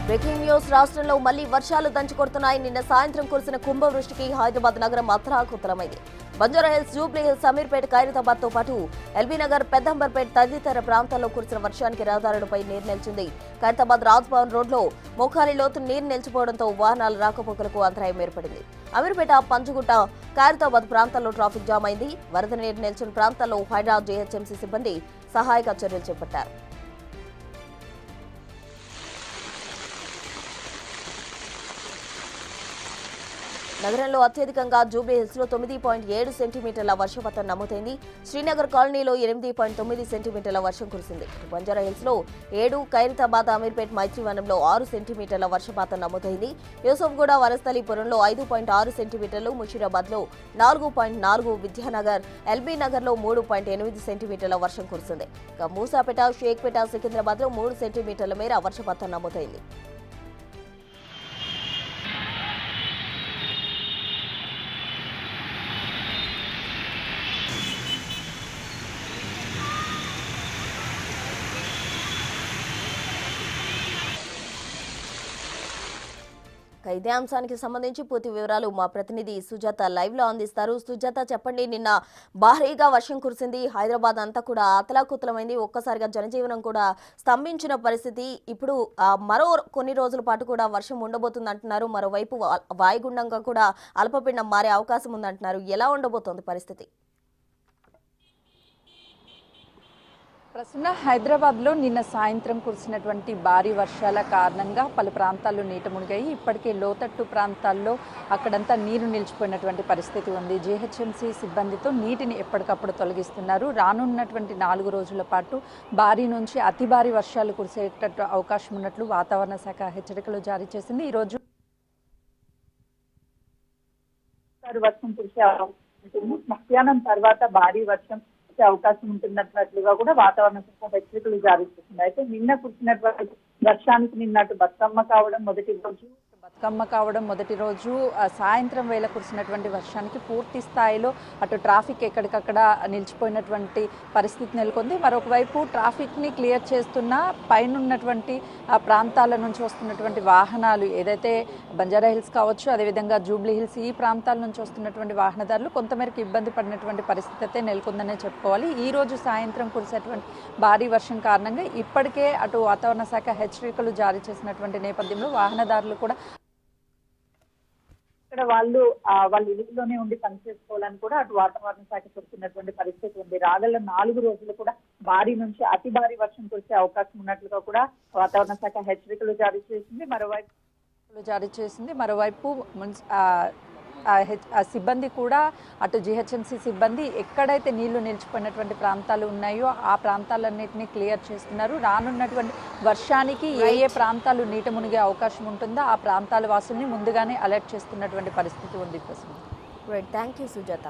Breaking news. రాష్ట్రంలో మళ్లీ వర్షాలు దంచుకొడుతున్నాయి. నిన్న సాయంత్రం కురిసిన కుంభవృష్టికి హైదరాబాద్ నగరం అతలాకుతలమైంది. బంజారాహిల్స్, జూబ్లీహిల్స్, సమీర్పేట, ఖైరతాబాద్ తో పాటు ఎల్బీనగర్, పెద్దంబర్పేట తదితర ప్రాంతాల్లో కురిసిన వర్షానికి రహదారులపై నీరు నిలిచింది. ఖైరతాబాద్ రాజ్భవన్ రోడ్లో మోకాలి లోతు నీరు నిలిచిపోవడంతో వాహనాల రాకపోకలకు అంతరాయం ఏర్పడింది. అమీర్పేట, పంజగుట్ట, ఖైరతాబాద్ ప్రాంతాల్లో ట్రాఫిక్ జామ్ అయింది. వరద నీరు నిలిచిన ప్రాంతాల్లో హైదరాబాద్ జీహెచ్ఎంసీ సిబ్బంది సహాయక చర్యలు చేపట్టారు. నగరంలో అత్యధికంగా జూబ్లీహిల్స్ లో 9.7 సెంటీమీటర్ల వర్షపాతం నమోదైంది. శ్రీనగర్ కాలనీలో 8.9 సెంటీమీటర్ల వర్షం కురిసింది. బంజారాహిల్స్ లో 7, ఖైరతాబాద్, అమీర్పేట్, మైత్రివనంలో 6 సెంటీమీటర్ల వర్షపాతం నమోదైంది. యూసఫ్గూడ, వనస్థలీపురంలో 5.6 సెంటీమీటర్లు, ముషీరాబాద్ లో 4.4, విద్యానగర్, ఎల్బీ నగర్ లో 3.8 సెంటీమీటర్ల వర్షం కురిసింది. ఇక మూసాపేట, షేక్పేట, సికింద్రాబాద్ లో 3 సెంటీమీటర్ల మేర వర్షపాతం నమోదైంది. ఇదే అంశానికి సంబంధించి పూర్తి వివరాలు మా ప్రతినిధి సుజాత లైవ్ లో అందిస్తారు. సుజాత, చెప్పండి, నిన్న భారీగా వర్షం కురిసింది. హైదరాబాద్ అంతా కూడా అతలాకుతలమైంది. ఒక్కసారిగా జనజీవనం కూడా స్తంభించిన పరిస్థితి. ఇప్పుడు మరో కొన్ని రోజుల పాటు కూడా వర్షం ఉండబోతుంది అంటున్నారు. మరోవైపు వాయుగుండంగా కూడా అల్పపీడనం మారే అవకాశం ఉందంటున్నారు. ఎలా ఉండబోతోంది పరిస్థితి? ప్రస్తుతం హైదరాబాద్లో నిన్న సాయంత్రం కురిసినటువంటి భారీ వర్షాల కారణంగా పలు ప్రాంతాల్లో నీట మునిగాయి. ఇప్పటికే లోతట్టు ప్రాంతాల్లో అక్కడంతా నీరు నిలిచిపోయినటువంటి పరిస్థితి ఉంది. జీహెచ్ఎంసీ సిబ్బందితో నీటిని ఎప్పటికప్పుడు తొలగిస్తున్నారు. రానున్నటువంటి 4 రోజుల పాటు భారీ నుంచి అతి భారీ వర్షాలు కురిసేటట్టు అవకాశం ఉన్నట్లు వాతావరణ శాఖ హెచ్చరికలు జారీ చేసింది. ఈరోజు వర్షం కురిసే మధ్యాహ్నం తర్వాత భారీ వర్షం అవకాశం ఉంటున్నట్లుగా కూడా వాతావరణ శాఖ హెచ్చరికలు జారీ చేసింది. అయితే నిన్న కురిసినటువంటి వర్షానికి నిన్నటి బతుకమ్మ కావడం మొదటి రోజు సాయంత్రం వేళ కురిసినటువంటి వర్షానికి పూర్తి స్థాయిలో అటు ట్రాఫిక్ ఎక్కడికక్కడ నిలిచిపోయినటువంటి పరిస్థితి నెలకొంది. మరొక వైపు ట్రాఫిక్ని క్లియర్ చేస్తున్న పైనున్నటువంటి ప్రాంతాల నుంచి వస్తున్నటువంటి వాహనాలు ఏదైతే బంజారాహిల్స్ కావచ్చు, అదేవిధంగా జూబ్లీహిల్స్, ఈ ప్రాంతాల నుంచి వస్తున్నటువంటి వాహనదారులు కొంతమేరకు ఇబ్బంది పడినటువంటి పరిస్థితి అయితే నెలకొందనే చెప్పుకోవాలి. ఈ రోజు సాయంత్రం కురిసేటువంటి భారీ వర్షం కారణంగా ఇప్పటికే అటు వాతావరణ శాఖ హెచ్చరికలు జారీ చేసినటువంటి నేపథ్యంలో వాహనదారులు కూడా ఇక్కడ వాళ్ళ ఇళ్లలోనే ఉండి పనిచేసుకోవాలని కూడా అటు వాతావరణ శాఖ చెబుతున్నటువంటి పరిస్థితి ఉంది. రాగల 4 రోజులు కూడా భారీ నుంచి అతి భారీ వర్షం కురిసే అవకాశం ఉన్నట్లుగా కూడా వాతావరణ శాఖ హెచ్చరికలు జారీ చేసింది. మరోవైపు సిబ్బంది కూడా అటు జీహెచ్ఎంసీ సిబ్బంది ఎక్కడైతే నీళ్లు నిలిచిపోయినటువంటి ప్రాంతాలు ఉన్నాయో ఆ ప్రాంతాలన్నింటినీ క్లియర్ చేస్తున్నారు. రానున్నటువంటి వర్షానికి ఏ ప్రాంతాలు నీట మునిగే అవకాశం ఉంటుందో ఆ ప్రాంతాల వాసుల్ని ముందుగానే అలర్ట్ చేస్తున్నటువంటి పరిస్థితి ఉంది. Thank you Sujatha.